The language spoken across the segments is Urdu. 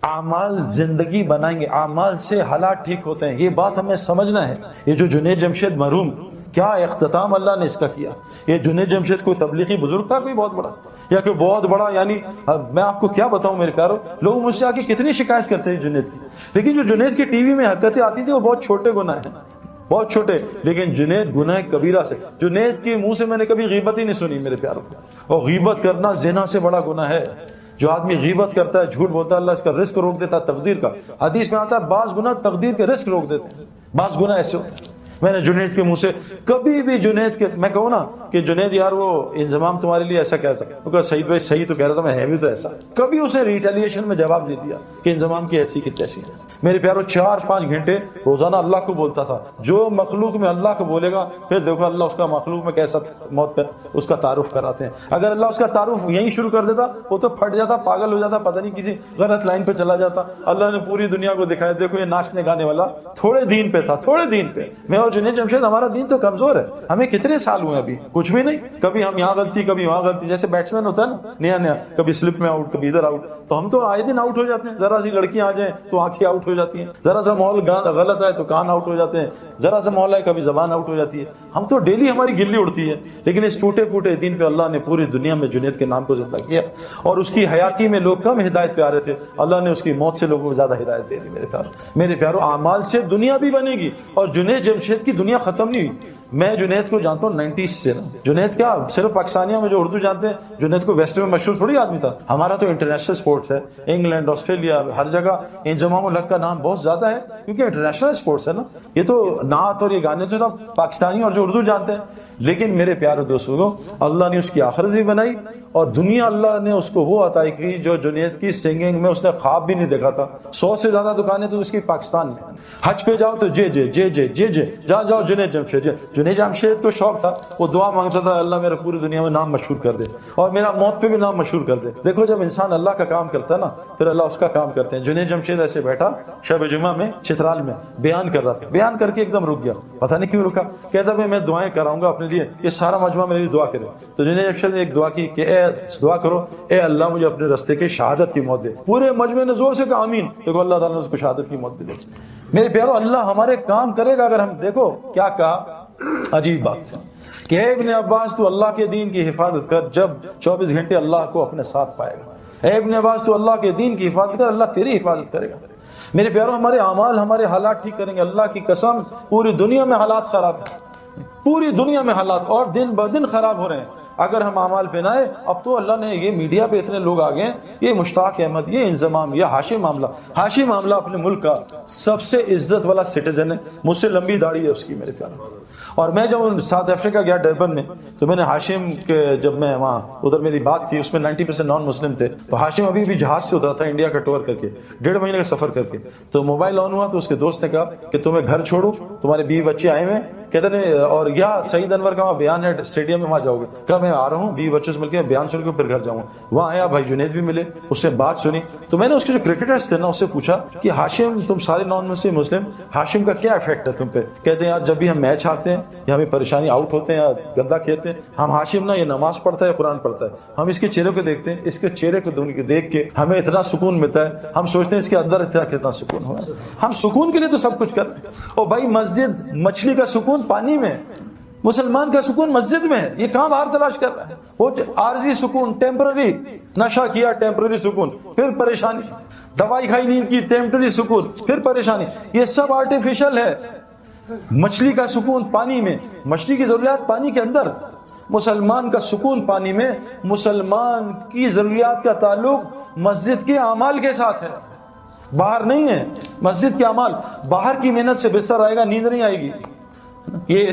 اعمال زندگی بنائیں گے، اعمال سے حالات ٹھیک ہوتے ہیں، یہ بات ہمیں سمجھنا ہے۔ یہ جو جنید جمشید مرحوم، کیا اختتام اللہ نے اس کا کیا۔ یہ جنید جمشید کوئی تبلیغی بزرگ تھا کوئی بہت بڑا، یا کوئی بہت بڑا، یعنی میں آپ کو کیا بتاؤں میرے پیارو، لوگ مجھ سے آ کے کتنی شکایت کرتے ہیں جنید کی، لیکن جو جنید کی ٹی وی میں حرکتیں آتی تھی وہ بہت چھوٹے گناہ ہیں، بہت چھوٹے، لیکن جنید گناہ کبیرہ سے، جنید کے منہ سے میں نے کبھی غیبت ہی نہیں سنی میرے پیارو۔ اور غیبت کرنا زنا سے بڑا گناہ ہے۔ جو آدمی غیبت کرتا ہے، جھوٹ بولتا ہے، اللہ اس کا رزق روک دیتا ہے تقدیر کا۔ حدیث میں آتا ہے بعض گناہ تقدیر کے رزق روک دیتے ہیں، بعض گناہ ایسے ہوتے ہیں۔ میں نے جنید کے منہ سے کبھی بھی جنید کے، میں کہوں نا کہ جنید یار وہ انضمام تمہارے لیے ایسا کیسا، وہ کہا سعید بھائی صحیح تو کہہ رہا تھا، میں ہے بھی تو ایسا، کبھی اسے ریٹیلیشن میں جواب نہیں دیا کہ انضمام کی ایسی کی تیسی ہے۔ میرے پیارو 4-5 گھنٹے روزانہ اللہ کو بولتا تھا۔ جو مخلوق میں اللہ کو بولے گا، پھر دیکھو اللہ اس کا مخلوق میں کیسا موت پہ اس کا تعارف کراتے ہیں۔ اگر اللہ اس کا تعارف یہیں شروع کر دیتا وہ تو پھٹ جاتا، پاگل ہو جاتا، پتہ نہیں کسی غلط لائن پہ چلا جاتا۔ اللہ نے پوری دنیا کو دکھایا دیکھو یہ ناچنے گانے والا تھوڑے دین پہ تھا، تھوڑے دین پہ۔ میں اور جنید جمشید ہمارا دین تو کمزور ہے، ہمیں کتنے سال ہوئے ابھی، کچھ بھی نہیں، کبھی ہم یہاں غلطی کبھی وہاں غلطی، جیسے بیٹسمین ہوتا ہے نا نیا نیا، کبھی سلپ میں آؤٹ کبھی ادھر آؤٹ، تو ہم تو آئے دن آؤٹ ہو جاتے ہیں۔ ذرا سی لڑکیاں آ جائیں تو آنکھیں آؤٹ ہو جاتی ہیں، ذرا سا ماحول غلط ہے تو کان آؤٹ ہو جاتے ہیں، ذرا سا ماحول ہے کبھی زبان آؤٹ ہو جاتی ہے۔ ہم تو ڈیلی ہماری گلی اڑتی ہے، لیکن اس ٹوٹے پھوٹے دین پہ اللہ نے پوری دنیا میں جنید کے نام کو زندہ کیا، اور اس کی حیاتی میں لوگ کم ہدایت پہ آ رہے تھے، اللہ نے اس کی موت سے لوگوں کو زیادہ ہدایت دے دی۔ میرے پیارو اعمال سے دنیا بھی بنے گی، اور جنید جمشید کی دنیا ختم نہیں ہوئی۔ میں جنید کو جانتا ہوں 90s سے، جنید کیا صرف پاکستانیوں میں جو اردو جانتے ہیں، جنید کو ویسٹ میں مشہور تھوڑی آدمی تھا۔ ہمارا تو انٹرنیشنل سپورٹس ہے، انگلینڈ، آسٹریلیا، ہر جگہ انضمام الحق کا نام بہت زیادہ ہے، کیونکہ انٹرنیشنل سپورٹس ہے نا۔ یہ تو نعت اور یہ گانے تو پاکستانی اور جو اردو جانتے ہیں، لیکن میرے پیارے دوستوں اللہ نے اس کی آخرت بھی بنائی، اور دنیا اللہ نے اس کو وہ عطا کی جو جنید کی سنگنگ میں اس نے خواب بھی نہیں دیکھا تھا۔ 100 سے زیادہ دکانیں تو اس کی پاکستان میں۔ حج پہ جاؤ تو جے جے جے جے جے جے، جہاں جاؤ جنید جمشید۔ جنید جمشید کو شوق تھا، وہ دعا مانگتا تھا اللہ میرا پوری دنیا میں نام مشہور کر دے، اور میرا موت پہ بھی نام مشہور کر دے۔ دیکھو جب انسان اللہ کا کام کرتا ہے نا، پھر اللہ اس کا کام کرتے ہیں۔ جنید جمشید ایسے بیٹھا شب جمعہ میں چترال میں بیان کر رہا تھا، بیان کر کے ایک دم رک گیا، پتہ نہیں کیوں رکا، کہتا میں دعائیں کراؤں گا اپنے لیے، یہ سارا مجمع میرے لیے دعا کرے۔ تو جنید جمشید نے ایک دعا کی کہ اے دعا کرو، اے اللہ مجھے اپنے رستے کے شہادت کی موت دے۔ پورے مجمع نے زور سے کہا آمین، دیکھو اللہ تعالیٰ نے اس کو شہادت کی موت دے۔ میرے پیارو اللہ ہمارے کام کرے گا اگر ہم، دیکھو کیا کہا، عجیب بات کہ اے ابن عباس تو اللہ کے دین کی حفاظت کر، جب 24 گھنٹے اللہ کو اپنے ساتھ پائے گا۔ اے ابن عباس تو اللہ کے دین کی حفاظت کر، اللہ تیری حفاظت کرے گا۔ میرے پیارو ہمارے اعمال ہمارے حالات ٹھیک کریں گے۔ اللہ کی قسم پوری دنیا میں حالات خراب ہیں، پوری دنیا میں حالات اور دن بدن خراب ہو رہے ہیں۔ اگر ہم اعمال پہ نہ آئے، اب تو اللہ نے یہ میڈیا پہ اتنے لوگ آ گئے، یہ مشتاق احمد، یہ انضمام، یہ ہاشم معاملہ، ہاشم معاملہ اپنے ملک کا سب سے عزت والا سٹیزن ہے، مجھ سے لمبی داڑھی ہے اس کی میرے پیارے۔ اور میں جب ساؤتھ افریقہ گیا ڈربن میں، تو میں نے ہاشم کے، جب میں وہاں ادھر میری بات تھی، اس میں 90% نان مسلم تھے، تو ہاشم ابھی بھی جہاز سے اترا تھا انڈیا کا ٹور کر کے، 1.5 مہینے کا سفر کر کے، تو موبائل آن ہوا تو اس کے دوست نے کہا کہ تمہیں گھر چھوڑو، تمہارے بیوی بچے آئے ہوئے ہیں، کہتے ہیں اور یا سعید انور کا وہاں بیان ہے اسٹیڈیم میں، وہاں جاؤ گے؟ کہا میں آ رہا ہوں، بیوی بچوں سے مل کے بیان سن کے پھر گھر جاؤں گا۔ وہاں آیا بھائی جنید بھی ملے، اس سے بات سنی، تو میں نے اس کے جو کرکٹرز تھے نا اس سے پوچھا کہ ہاشم تم سارے نان مسلم، ہاشم کا کیا افیکٹ ہے تم پہ؟ کہتے ہیں یار جب بھی ہم میچ ہارتے ہیں یا ہمیں پریشانی آؤٹ ہوتے ہیں یا گندا کھیلتے ہیں، ہم ہاشم نا یہ نماز پڑھتا ہے قرآن پڑھتا ہے، ہم اس کے چہرے کو دیکھتے ہیں، اس کے چہرے کو دیکھ کے ہمیں اتنا سکون ملتا ہے، ہم سوچتے ہیں اس کے اندر اتنا کتنا سکون ہوا۔ ہم سکون کے لیے تو سب کچھ کرتے ہیں۔ اور بھائی مسجد، مچھلی کا سکون پانی میں، مسلمان کا سکون مسجد میں ہے، یہ کہاں باہر تلاش کر رہا ہے؟ وہ عارضی سکون، ٹیمپرری، نشہ کیا ٹیمپرری سکون، پھر پریشانی، دوائی کھائی نیند کی ٹیمپرری سکون، پھر پریشانی، یہ سب آرٹیفیشل ہے۔ مچھلی کا سکون پانی میں، مچھلی کی ضروریات پانی کے اندر، مسلمان کا سکون پانی میں۔ مسلمان کی ضروریات کا تعلق مسجد کے اعمال کے ساتھ ہے، باہر نہیں ہے۔ مسجد کے اعمال، باہر کی محنت سے بستر آئے گا، نیند نہیں آئے گی۔ یہ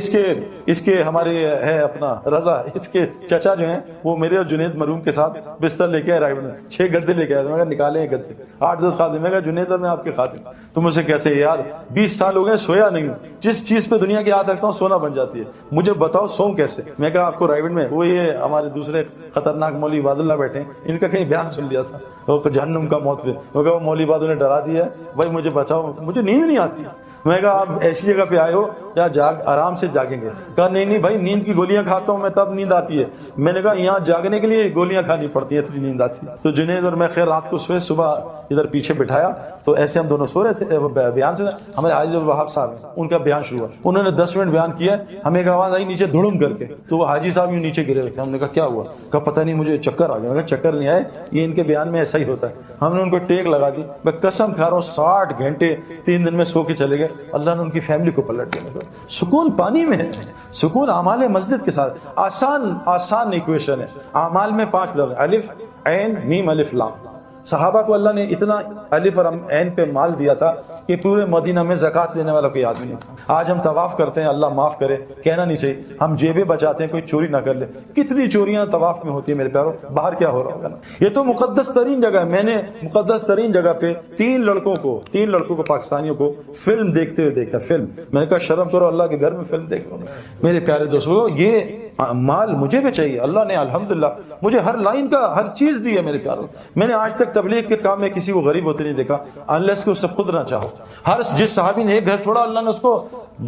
اس کے ہمارے ہے اپنا رضا، اس کے چچا جو ہیں وہ میرے اور جنید مرحوم کے ساتھ بستر لے کے آئے، رائے میں 6 گدے لے کے آئے، میں کہا نکالے ہیں گدے، 8-10 خادم، میں کہا جنید میں آپ کے خادم، تم مجھ سے کہتے ہیں یار 20 سال ہو گئے سویا نہیں ہوں، جس چیز پہ دنیا کے ہاتھ رکھتا ہوں سونا بن جاتی ہے، مجھے بتاؤ سوؤں کیسے؟ میں کہا آپ کو رائے میں وہ یہ ہمارے دوسرے خطرناک مولوی عباد اللہ بیٹھے ہیں، ان کا کہیں بیان سن لیا تھا وہ جہنم کا موت پہ، وہ کہا وہ مولوی عباد نے ڈرا دیا ہے، بھائی مجھے بچاؤ، مجھے نیند نہیں آتی۔ میں نے کہا آپ ایسی جگہ پہ آئے ہو یا آرام سے جاگیں گے؟ کہا نہیں نہیں بھائی، نیند کی گولیاں کھاتا ہوں میں تب نیند آتی ہے۔ میں نے کہا یہاں جاگنے کے لیے گولیاں کھانی پڑتی ہیں اتنی نیند آتی ہے۔ تو جنید اور میں خیر رات کو سوئے، صبح ادھر پیچھے بٹھایا تو ایسے ہم دونوں سو رہے تھے، بیان سے ہمارے حاجی عبدالوہاب صاحب ہیں، ان کا بیان شروع ہوا، انہوں نے 10 منٹ بیان کیا، ہمیں ایک آواز آئی نیچے دھڑم کر کے، تو وہ حاجی صاحب یوں نیچے گرے ہوئے تھے۔ ہم نے کہا کیا ہوا؟ کہا پتہ نہیں مجھے چکر آ گیا۔ میں کہا چکر نہیں آئے، یہ ان کے بیان میں ایسا ہی ہوتا ہے۔ ہم نے ان کو ٹیک لگا دی، میں قسم کھا رہا ہوں 60 گھنٹے 3 دن میں سو کے چلے گئے، اللہ نے ان کی فیملی کو پلٹ دیا۔ سکون پانی میں ہے، سکون اعمال مسجد کے ساتھ۔ آسان ایکویشن ہے، اعمال میں 5 لفظ، الف عین میم الف لام۔ صحابہ کو اللہ نے اتنا الف اور عین پہ مال دیا تھا کہ پورے مدینہ میں زکوٰۃ لینے والا کوئی آدمی نہیں تھا۔ آج ہم طواف کرتے ہیں، اللہ معاف کرے، کہنا نہیں چاہیے، ہم جیبیں بچاتے ہیں کوئی چوری نہ کر لے۔ کتنی چوریاں طواف میں ہوتی ہیں میرے پیاروں، باہر کیا ہو رہا ہوگا نا۔ یہ تو مقدس ترین جگہ ہے۔ میں نے مقدس ترین جگہ پہ 3 لڑکوں کو پاکستانیوں کو فلم دیکھتے ہوئے دیکھا۔ فلم، میں نے کہا شرم کرو، اللہ کے گھر میں فلم دیکھ رہا ہوں۔ میرے پیارے دوستو، یہ مال مجھے بھی چاہیے، اللہ نے الحمدللہ مجھے ہر لائن کا ہر چیز دی ہے میرے پیاروں۔ میں نے آج تک تبلیغ کے کام میں کسی کو غریب ہوتے نہیں دیکھا انلیس کہ اس سے خود نہ چاہو۔ جس صحابی نے ایک گھر چھوڑا اللہ نے اس کو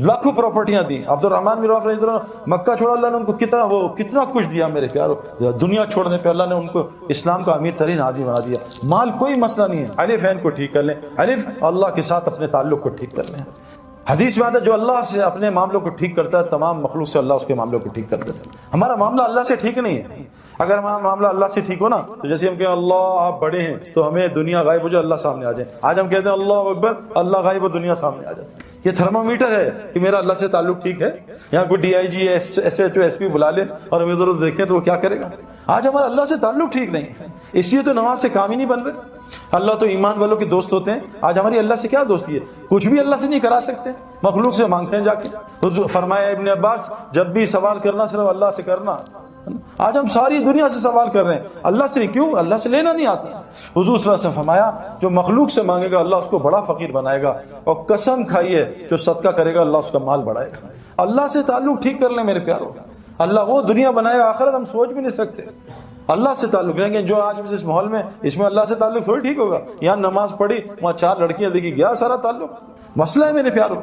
لاکھوں پراپرٹیاں دی۔ عبدالرحمن بن عوف رضی اللہ عنہ مکہ چھوڑا، اللہ نے ان کو کتنا کچھ دیا میرے پیاروں۔ دنیا چھوڑنے پہ اللہ نے ان کو اسلام کا امیر ترین آدمی بنا دیا۔ مال کوئی مسئلہ نہیں ہے، الف عین کو ٹھیک کر لیں، الف اللہ کے ساتھ اپنے تعلق کو ٹھیک کر لیں۔ حدیث میں آتا ہے جو اللہ سے اپنے معاملوں کو ٹھیک کرتا ہے تمام مخلوق سے اللہ اس کے معاملوں کو ٹھیک کر دیتا ہے۔ ہمارا معاملہ اللہ سے ٹھیک نہیں ہے۔ اگر ہمارا معاملہ اللہ سے ٹھیک ہو نا تو جیسے ہم کہیں اللہ آپ بڑے ہیں تو ہمیں دنیا غائب ہو جائے اللہ سامنے آ جائے۔ آج ہم کہتے ہیں اللہ اکبر، اللہ غائب ہو دنیا سامنے آ جائے۔ یہ تھرمامیٹر ہے کہ میرا اللہ سے تعلق ٹھیک ہے۔ یہاں کوئی D I G S H O S P بلا لے اور ہمیں ادھر دیکھیں تو وہ کیا کرے گا؟ آج ہمارا اللہ سے تعلق ٹھیک نہیں ہے، اس لیے تو نماز سے کام ہی نہیں بن رہے۔ اللہ تو ایمان والوں کے دوست ہوتے ہیں، آج ہماری اللہ سے کیا دوستی ہے؟ کچھ بھی اللہ سے نہیں کرا سکتے، مخلوق سے مانگتے ہیں جا کے۔ تو فرمایا ابن عباس جب بھی سوال کرنا صرف اللہ سے کرنا۔ آج ہم ساری دنیا سے سوال کر رہے ہیں، اللہ سے نہیں، کیوں؟ اللہ سے لینا نہیں آتا۔ حضور صلی اللہ علیہ وسلم فرمایا جو مخلوق سے مانگے گا اللہ اس کو بڑا فقیر بنائے گا، اور قسم کھائیے جو صدقہ کرے گا اللہ اس کا مال بڑھائے گا۔ اللہ سے تعلق ٹھیک کر لیں میرے پیاروں، اللہ وہ دنیا بنائے گا، آخرت ہم سوچ بھی نہیں سکتے۔ اللہ سے تعلق رہیں گے، جو آج اس ماحول میں اس میں اللہ سے تعلق تھوڑی ٹھیک ہوگا۔ یہاں نماز پڑھی، وہاں 4 لڑکیاں دیکھی، گیا سارا تعلق۔ مسئلہ ہے میرے پیاروں۔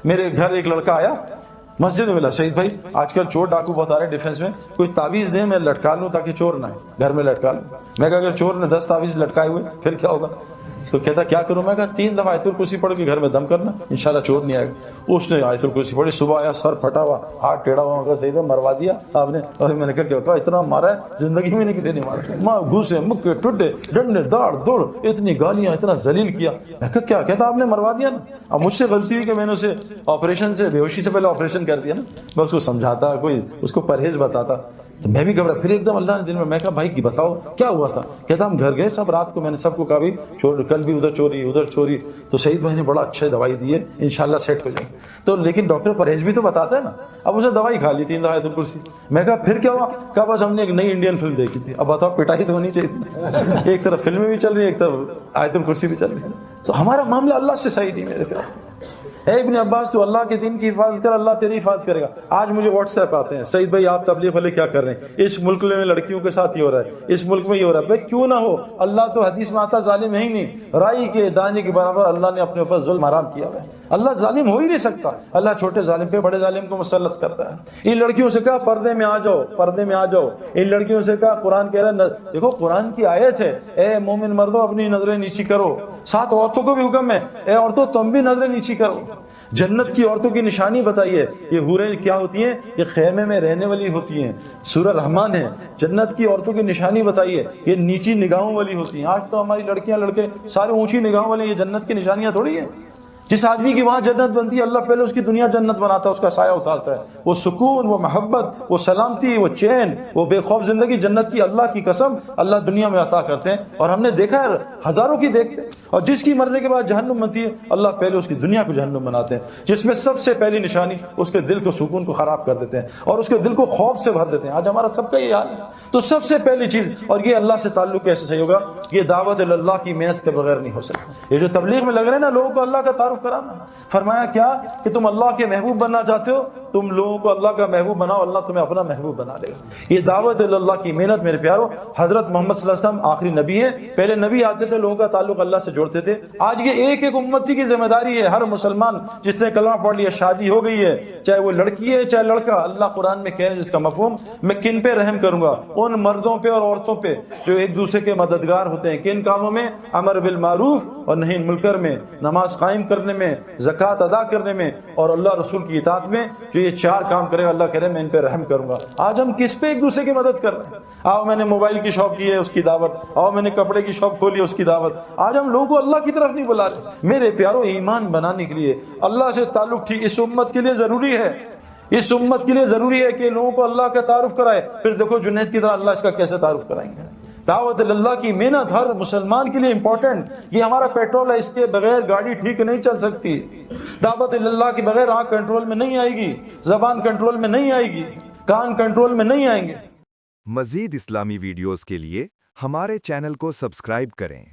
میرے گھر ایک لڑکا آیا، مسجد میں ملا، شہید بھائی آج کل چور ڈاکو بہت آ رہے ہیں ڈیفینس میں، کوئی تعویذ دیں میں لٹکا لوں تاکہ چور نہ آئے، گھر میں لٹکا لوں۔ میں کہا اگر چور نے 10 تعویذ لٹکائے ہوئے پھر کیا ہوگا؟ تو کہتا کیا کروں؟ میں کہا 3 دفعہ آیت الکرسی پڑھ کے گھر میں دم کرنا، انشاءاللہ چور نہیں آئے گا۔ اس نے آیت الکرسی پڑھی، صبح آیا سر پھٹا ہوا، ہاتھ ٹیڑھا ہوا، کہا سیدھے مروا دیا آپ نے۔ اور میں نے کہا اتنا مارا ہے زندگی میں نہیں کسی نے مارا، ماں گھوسے مکے ٹڈے ڈنڈے داڑ دوڑ، اتنی گالیاں، اتنا ذلیل کیا۔ میں کہا کیا؟ کہتا آپ نے مروا دیا نا۔ اب مجھ سے غلطی ہوئی کہ میں نے اسے آپریشن سے، بے ہوشی سے پہلے آپریشن کر دیا نا۔ میں اس کو سمجھاتا، کوئی اس کو پرہیز بتاتا تو میں بھی گھبرا۔ پھر ایک دم اللہ نے دل میں کہا بھائی کی بتاؤ کیا ہوا تھا؟ کہتا ہم گھر گئے سب رات کو، میں نے سب کو کہا بھی کل بھی ادھر چوری ادھر چوری، تو شہید بھائی نے بڑا اچھا دوائی دی ہے انشاءاللہ سیٹ ہو جائے گی۔ تو لیکن ڈاکٹر پرہیز بھی تو بتاتا ہے نا۔ اب اس نے دوائی کھا لی 3 دفعہ آیت الکرسی۔ میں کہا پھر کیا ہوا؟ کہا بس ہم نے ایک نئی انڈین فلم دیکھی تھی۔ اب بتاؤ پٹائی تو ہونی چاہیے، ایک طرف فلمیں بھی چل رہی ہیں ایک طرف آیت الکرسی بھی چل رہی ہے۔ تو ہمارا معاملہ اللہ سے صحیح نہیں میرے پیارے۔ اے ابن عباس تو اللہ کے دین کی حفاظت کر، اللہ تیری حفاظت کرے گا۔ آج مجھے واٹس ایپ آتے ہیں، سعید بھائی آپ تبلیغ والے کیا کر رہے ہیں؟ اس ملک میں لڑکیوں کے ساتھ یہ ہو رہا ہے، اس ملک میں یہ ہو رہا ہے۔ بھائی کیوں نہ ہو، اللہ تو حدیث میں آتا ظالم ہے ہی نہیں، رائی کے دانے کے برابر اللہ نے اپنے اوپر ظلم حرام کیا ہے۔ اللہ ظالم ہو ہی نہیں سکتا، اللہ چھوٹے ظالم پہ بڑے ظالم کو مسلط کرتا ہے۔ ان لڑکیوں سے کہا پردے میں آ جاؤ، پردے میں آ جاؤ۔ ان لڑکیوں سے کہا قرآن کہہ رہا ہے، دیکھو قرآن کی آیت ہے، اے مومن مردوں اپنی نظریں نیچی کرو۔ 7 عورتوں کو بھی حکم ہے، اے عورتوں تم بھی نظریں نیچی کرو۔ جنت کی عورتوں کی نشانی بتائیے، یہ حوریں کیا ہوتی ہیں؟ یہ خیمے میں رہنے والی ہوتی ہیں، سورہ رحمان ہے۔ جنت کی عورتوں کی نشانی بتائیے، یہ نیچی نگاہوں والی ہوتی ہیں۔ آج تو ہماری لڑکیاں لڑکے سارے اونچی نگاہوں والے، یہ جنت کی نشانیاں تھوڑی ہیں۔ جس آدمی کی وہاں جنت بنتی ہے اللہ پہلے اس کی دنیا جنت بناتا ہے، اس کا سایہ اتارتا ہے۔ وہ سکون، وہ محبت، وہ سلامتی، وہ چین، وہ بے خوف زندگی جنت کی اللہ کی قسم اللہ دنیا میں عطا کرتے ہیں۔ اور ہم نے دیکھا ہے ہزاروں کی دیکھتے ہیں۔ اور جس کی مرنے کے بعد جہنم بنتی ہے اللہ پہلے اس کی دنیا کو جہنم بناتے ہیں، جس میں سب سے پہلی نشانی اس کے دل کو سکون کو خراب کر دیتے ہیں اور اس کے دل کو خوف سے بھر دیتے ہیں۔ آج ہمارا سب کا یہ حال ہے۔ تو سب سے پہلی چیز، اور یہ اللہ سے تعلق کیسے صحیح ہوگا؟ یہ دعوت اللہ کی محنت کے بغیر نہیں ہو سکتا۔ یہ جو تبلیغ میں لگ رہے ہیں نا لوگوں کو اللہ کا تعارف تعارف کرانا. فرمایا کیا کہ تم اللہ کے محبوب بننا چاہتے ہو, تم لوگوں کو اللہ کا محبوب بناؤ, اللہ تمہیں اپنا محبوب بنا لے گا. یہ دعوت اللہ کی محنت میرے پیارو. حضرت محمد صلی اللہ علیہ وسلم آخری نبی ہیں, پہلے نبی آتے تھے لوگوں کا تعلق اللہ سے جوڑتے تھے. آج یہ ایک ایک امتی کی ذمہ داری ہے. ہر مسلمان جس نے کلمہ پڑھ لیا, شادی ہو گئی ہے, چاہے وہ لڑکی ہے چاہے لڑکا, اللہ قرآن میں کہہ رہے ہیں جس کا مفہوم, میں کن پہ رحم کروں گا؟ ان مردوں پہ اور عورتوں پہ جو ایک دوسرے کے مددگار ہوتے ہیں. کن کاموں میں؟ امر بالمعروف اور نہی عن المنکر میں, نماز قائم کرنے میں, زکوٰۃ ادا کرنے میں, اور اللہ رسول کی اطاعت میں. جو یہ 4 کام کرے گا اللہ کہہ رہے ہیں میں ان پہ رحم کروں گا. آج ہم کس پہ ایک دوسرے کی مدد کر رہے ہیں؟ آؤ میں نے موبائل کی شاپ کی ہے اس کی دعوت, آؤ میں نے کپڑے کی شاپ کھولی ہے اس کی دعوت. آج ہم لوگوں کو اللہ کی طرف نہیں بلا رہے. میرے پیارو, ایمان بنانے کے لیے اللہ سے تعلق ٹھیک اس امت کے لیے ضروری ہے. اس امت کے لیے ضروری ہے کہ لوگوں کو اللہ کا تعارف کرائے. پھر دیکھو جنید کی طرح اللہ اس کا کیسے تعارف کرائیں گے. دعوت اللہ کی محنت ہر مسلمان کے لیے امپورٹنٹ. یہ ہمارا پیٹرول ہے, اس کے بغیر گاڑی ٹھیک نہیں چل سکتی. دعوت اللہ کے بغیر آنکھ کنٹرول میں نہیں آئے گی, زبان کنٹرول میں نہیں آئے گی, کان کنٹرول میں نہیں آئیں گے. مزید اسلامی ویڈیوز کے لیے ہمارے چینل کو سبسکرائب کریں.